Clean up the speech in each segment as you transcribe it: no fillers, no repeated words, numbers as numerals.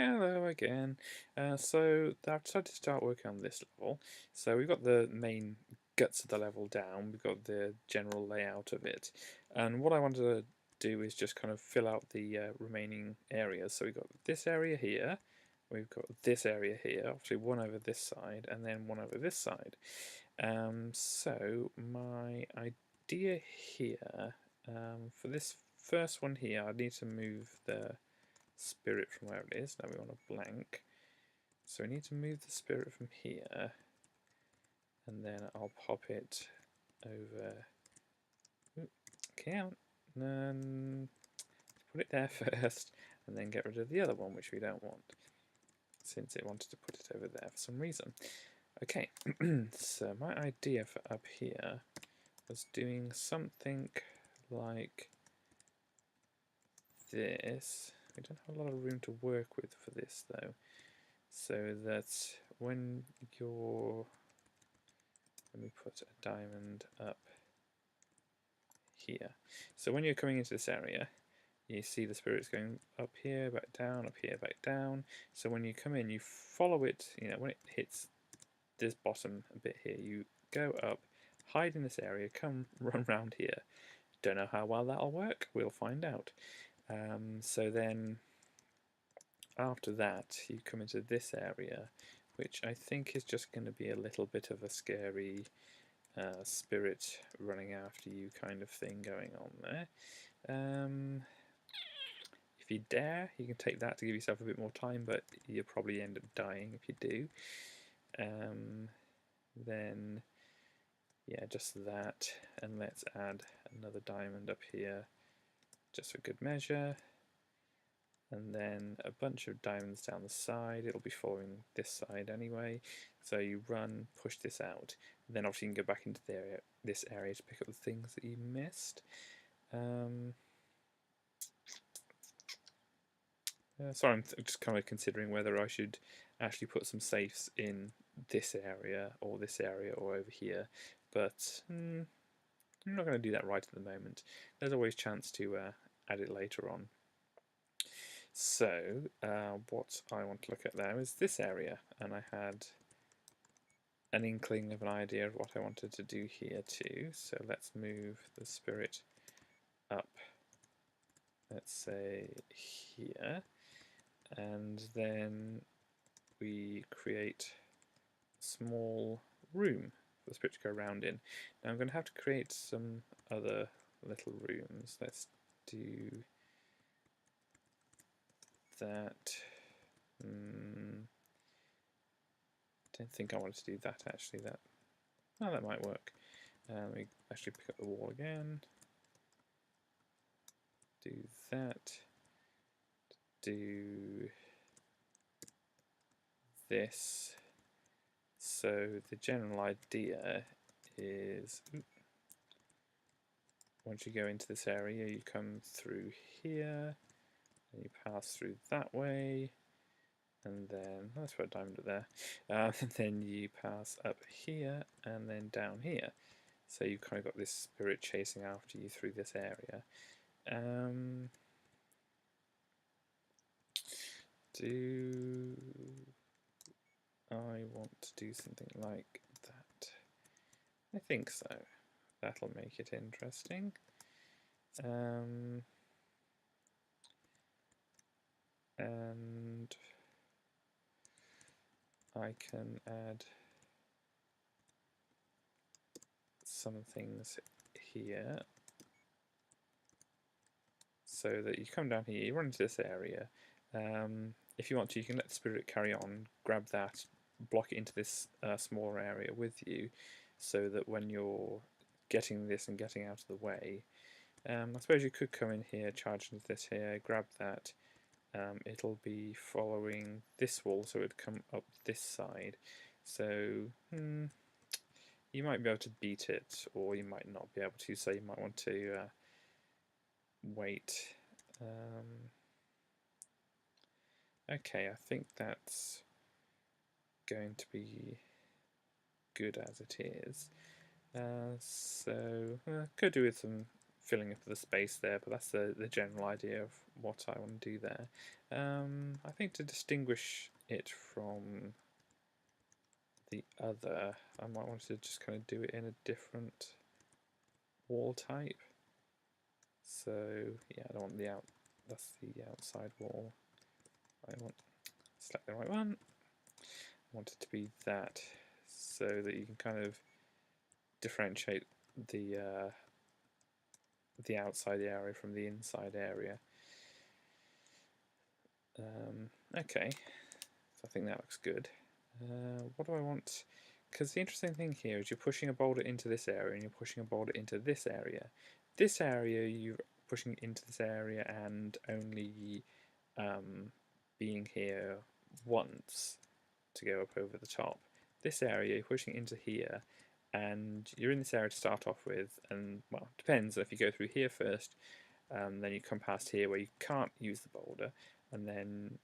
Hello again. So I've decided to start working on this level. So we've got the main guts of the level down, we've got the general layout of it, and what I wanted to do is just kind of fill out the remaining areas. So we've got this area here, we've got this area here, obviously one over this side, and then one over this side. So my idea here, for this first one here, I need to move the spirit from where it is. Now we want a blank. So we need to move the spirit from here, and then I'll pop it over. Okay, and put it there first, and then get rid of the other one, which we don't want, since it wanted to put it over there for some reason. Okay, so my idea for up here was doing something like this. We don't have a lot of room to work with for this though, so that when you're, let me put a diamond up here. So when you're coming into this area, you see the spirits going up here, back down, up here, back down. So when you come in, you follow it, when it hits this bottom bit here, you go up, hide in this area, come run round here. Don't know how well that'll work, we'll find out. So then after that, you come into this area, which I think is just going to be a little bit of a scary spirit running after you kind of thing going on there. If you dare, you can take that to give yourself a bit more time, but you'll probably end up dying if you do. Then, yeah, just that, and let's add another diamond up here, just for good measure. And then a bunch of diamonds down the side. It'll be following this side anyway. So you run, push this out, and then obviously you can go back into this area to pick up the things that you missed. Sorry, I'm just kind of considering whether I should actually put some safes in this area or over here, but I'm not going to do that right at the moment. There's always a chance to add it later on. So what I want to look at now is this area, and I had an inkling of an idea of what I wanted to do here too. So let's move the spirit up, let's say here, and then we create a small room for the spirit to go around in. Now I'm going to have to create some other little rooms. Let's do that. Don't think I want to do that actually. That might work. Let me actually pick up the wall again. Do that. Do this. So the general idea is, once you go into this area, you come through here, and you pass through that way, and then let's put a diamond up there. And then you pass up here, and then down here. So you've kind of got this spirit chasing after you through this area. Do I want to do something like that? I think so. That'll make it interesting. And I can add some things here, so that you come down here, you run into this area. If you want to, you can let the spirit carry on, grab that, block it into this smaller area with you, so that when you're getting this and getting out of the way, I suppose you could come in here, charge into this here, grab that. It'll be following this wall, so it'd come up this side. So you might be able to beat it, or you might not be able to, so you might want to wait. Okay, I think that's going to be good as it is. So could do with some filling up the space there, but that's the general idea of what I want to do there. I think to distinguish it from the other, I might want to just kind of do it in a different wall type. So yeah, I don't want the that's the outside wall. I want, select the right one. I want it to be that, so that you can kind of differentiate the outside area from the inside area. Okay, so I think that looks good. What do I want? Because the interesting thing here is you're pushing a boulder into this area and you're pushing a boulder into this area. This area you're pushing into this area and only being here once to go up over the top. This area you're pushing into here and you're in this area to start off with, and well, it depends. If you go through here first, then you come past here where you can't use the boulder, and then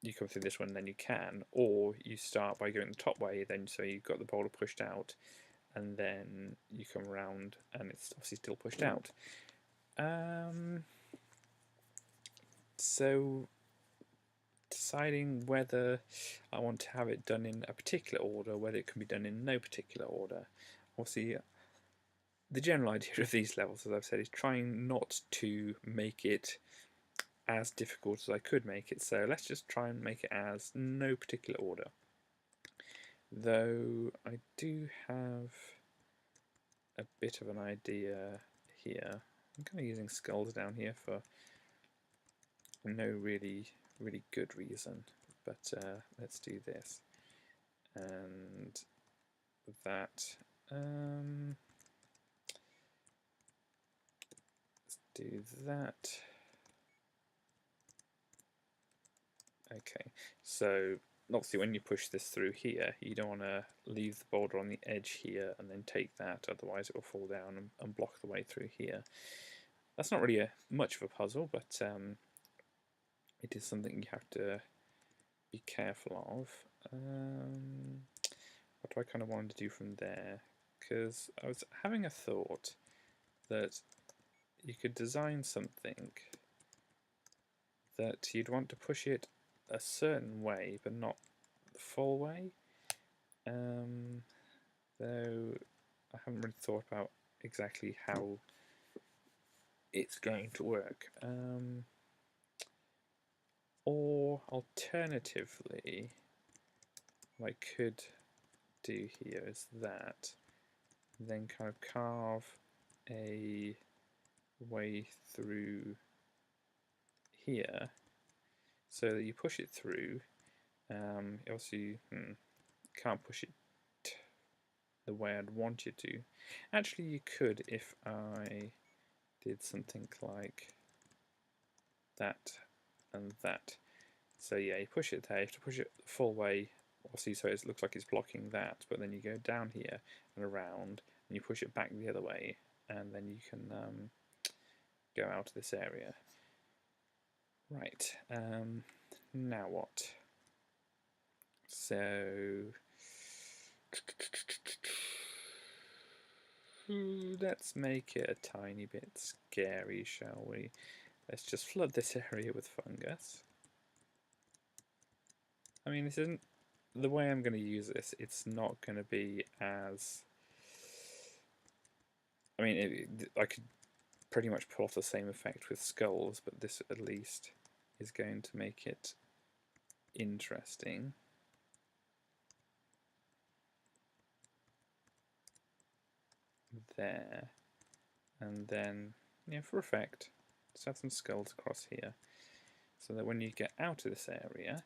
you come through this one, then you can, or you start by going the top way, then so you've got the boulder pushed out, and then you come around and it's obviously still pushed out. So deciding whether I want to have it done in a particular order, whether it can be done in no particular order. Obviously, the general idea of these levels, as I've said, is trying not to make it as difficult as I could make it, so let's just try and make it as no particular order. Though I do have a bit of an idea here. I'm kind of using skulls down here for no really good reason, but let's do this and that. Let's do that. Okay, so obviously when you push this through here, you don't want to leave the boulder on the edge here and then take that, otherwise it will fall down and block the way through here. That's not really much of a puzzle, but it is something you have to be careful of. What do I kind of want to do from there? Because I was having a thought that you could design something that you'd want to push it a certain way, but not the full way. Though I haven't really thought about exactly how it's going to work. Or alternatively, what I could do here is that, then kind of carve a way through here so that you push it through. Obviously, can't push it the way I'd want you to. Actually, you could if I did something like that and that. So yeah, you push it there, you have to push it the full way, obviously, so it looks like it's blocking that, but then you go down here and around, and you push it back the other way, and then you can go out of this area. Right, now what? So let's make it a tiny bit scary, shall we? Let's just flood this area with fungus. I mean, this isn't the way I'm going to use this. It's not going to be as... I mean, I could pretty much pull off the same effect with skulls, but this at least is going to make it interesting. There. And then, yeah, for effect, just have some skulls across here, so that when you get out of this area,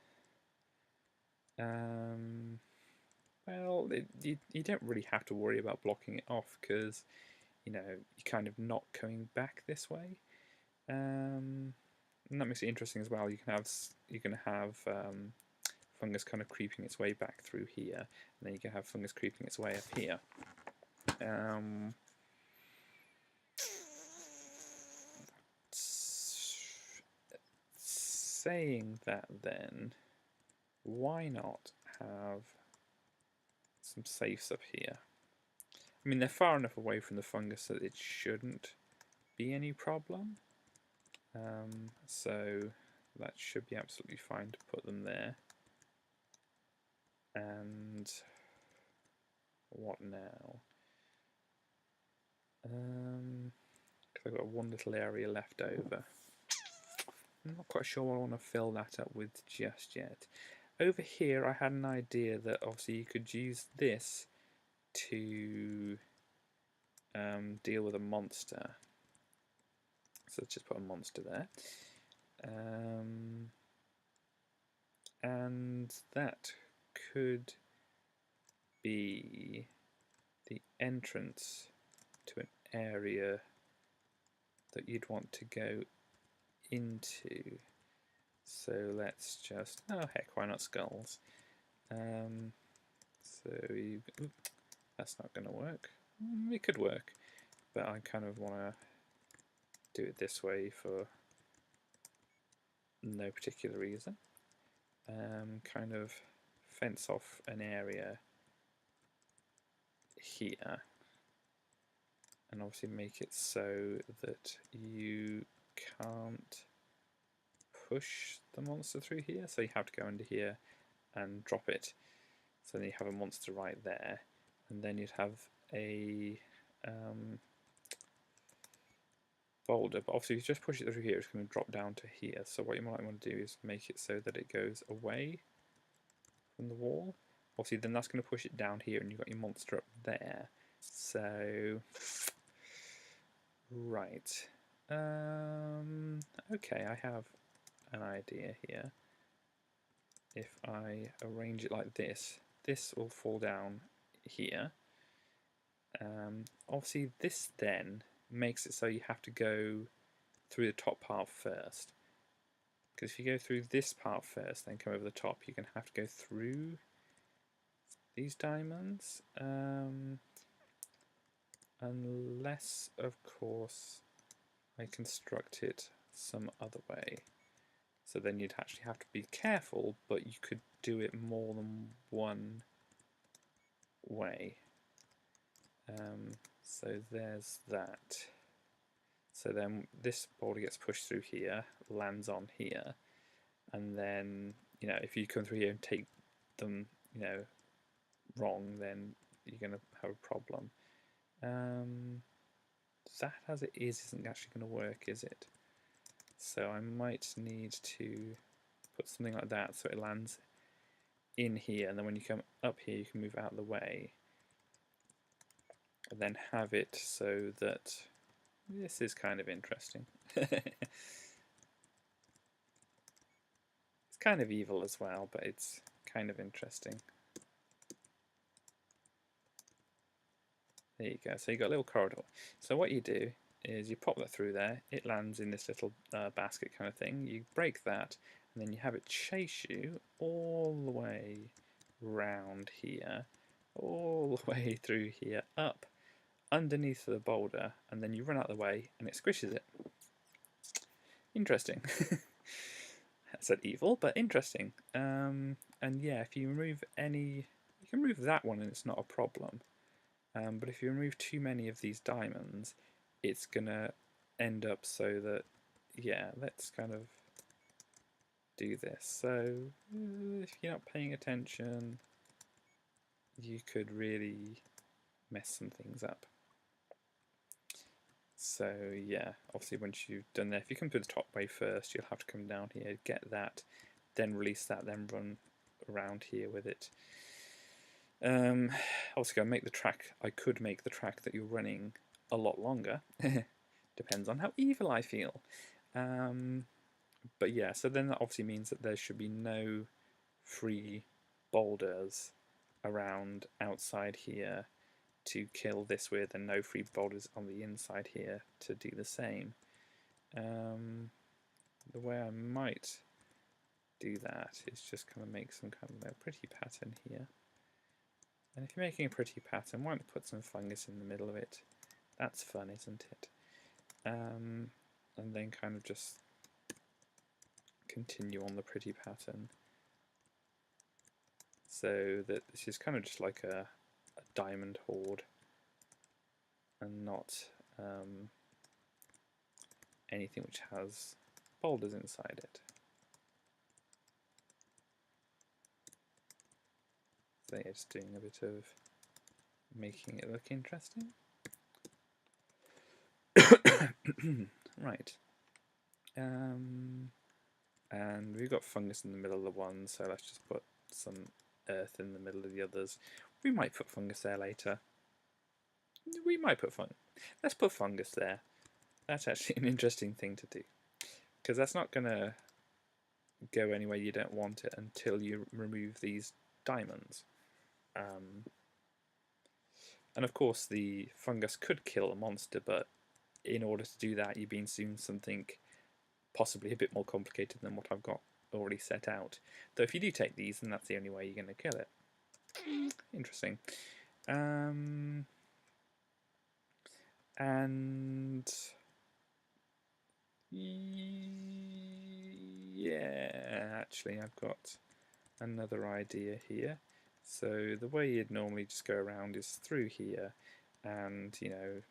well, you don't really have to worry about blocking it off, because you know you're kind of not coming back this way, and that makes it interesting as well. You can have fungus kind of creeping its way back through here, and then you can have fungus creeping its way up here. Saying that, then why not have some safes up here? I mean, they're far enough away from the fungus that it shouldn't be any problem. So That should be absolutely fine to put them there. And what now? I've got one little area left over. I'm not quite sure what I want to fill that up with just yet. Over here I had an idea that obviously you could use this to deal with a monster. So let's just put a monster there. And that could be the entrance to an area that you'd want to go into. So let's just, oh heck, why not skulls? So you, that's not going to work. It could work, but I kind of want to do it this way for no particular reason. Kind of fence off an area here, and obviously make it so that you can't push the monster through here, so you have to go into here and drop it. So then you have a monster right there, and then you'd have a boulder, but obviously if you just push it through here, it's going to drop down to here. So what you might want to do is make it so that it goes away from the wall. Obviously then that's going to push it down here, and you've got your monster up there. So, right. Okay, I have an idea here. If I arrange it like this, this will fall down here. Obviously this then makes it so you have to go through the top part first. Because if you go through this part first, then come over the top, you're going to have to go through these diamonds. Unless, of course, I construct it some other way. So then you'd actually have to be careful, but you could do it more than one way. So there's that. So then this boulder gets pushed through here, lands on here, and then, you know, if you come through here and take them, you know, wrong, then you're going to have a problem. That as it is isn't actually going to work, is it? So I might need to put something like that so it lands in here, and then when you come up here you can move out of the way, and then have it so that this is kind of interesting. It's kind of evil as well, but it's kind of interesting. There you go, so you got a little corridor. So what you do is you pop that through there, it lands in this little basket kind of thing, you break that, and then you have it chase you all the way round here, all the way through here, up underneath the boulder, and then you run out of the way and it squishes it. Interesting. I said evil, but interesting. And yeah, if you remove any, you can remove that one and it's not a problem. But if you remove too many of these diamonds, it's gonna end up so that, yeah, let's kind of do this. So if you're not paying attention, you could really mess some things up. So yeah, obviously once you've done that, if you come to the top way first, you'll have to come down here, get that, then release that, then run around here with it. Obviously, I could make the track that you're running a lot longer. Depends on how evil I feel. But yeah, so then that obviously means that there should be no free boulders around outside here to kill this with, and no free boulders on the inside here to do the same. The way I might do that is just kind of make some kind of a pretty pattern here. And if you're making a pretty pattern, why not put some fungus in the middle of it? That's fun, isn't it? And then kind of just continue on the pretty pattern. So that this is kind of just like a diamond hoard and not anything which has boulders inside it. So yeah, just doing a bit of making it look interesting. Right. And we've got fungus in the middle of the one, so let's just put some earth in the middle of the others. We might put fungus there later. We might put fungus. Let's put fungus there. That's actually an interesting thing to do, because that's not going to go anywhere you don't want it until you remove these diamonds. And of course the fungus could kill a monster, but in order to do that you've been doing something possibly a bit more complicated than what I've got already set out. Though if you do take these, then that's the only way you're going to kill it. Interesting. And yeah, actually I've got another idea here. So the way you'd normally just go around is through here, and you know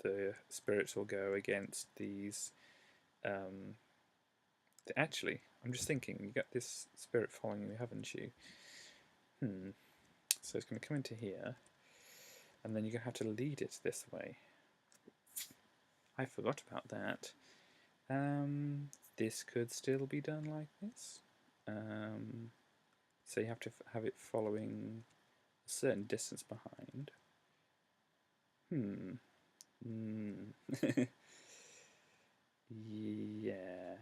the spirits will go against these. Actually, I'm just thinking, you got this spirit following you, haven't you? So it's going to come into here, and then you're going to have to lead it this way. I forgot about that. This could still be done like this. So you have to have it following a certain distance behind. Yeah.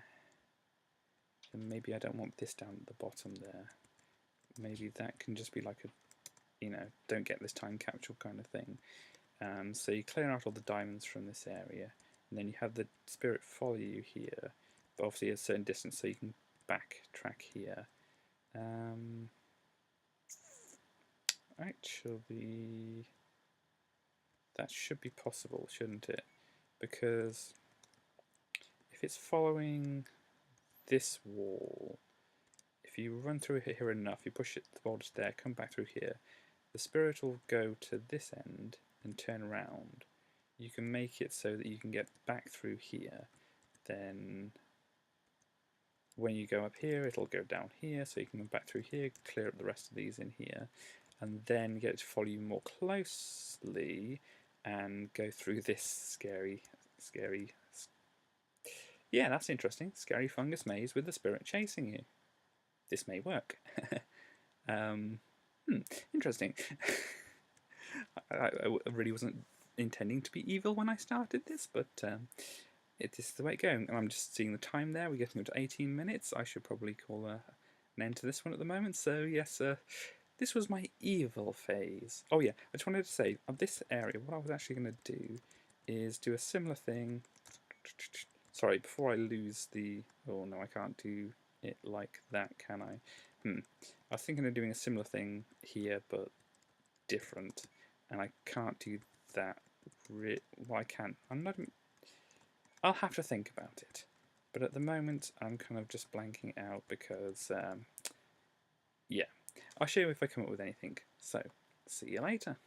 And maybe I don't want this down at the bottom there. Maybe that can just be like a, you know, don't get this time capsule kind of thing. So you clear out all the diamonds from this area, and then you have the spirit follow you here, but obviously at a certain distance, so you can backtrack here. Actually, that should be possible, shouldn't it? Because if it's following this wall, if you run through here enough, you push it the borders there, come back through here, the spirit will go to this end and turn around. You can make it so that you can get back through here. Then when you go up here, it'll go down here, so you can go back through here, clear up the rest of these in here, and then get it to follow you more closely and go through this scary. Yeah, that's interesting. Scary fungus maze with the spirit chasing you. This may work. Interesting. I really wasn't intending to be evil when I started this, but it is the way it's going. And I'm just seeing the time there. We're getting up to 18 minutes. I should probably call an end to this one at the moment. So yes, this was my evil phase. Oh yeah, I just wanted to say, of this area, what I was actually going to do is do a similar thing. Sorry, before I lose the... Oh no, I can't do it like that, can I? I was thinking of doing a similar thing here, but different. And I can't do that. Well, I can. I'm not... I'll have to think about it. But at the moment, I'm kind of just blanking out because, yeah. I'll show you if I come up with anything. So, see you later.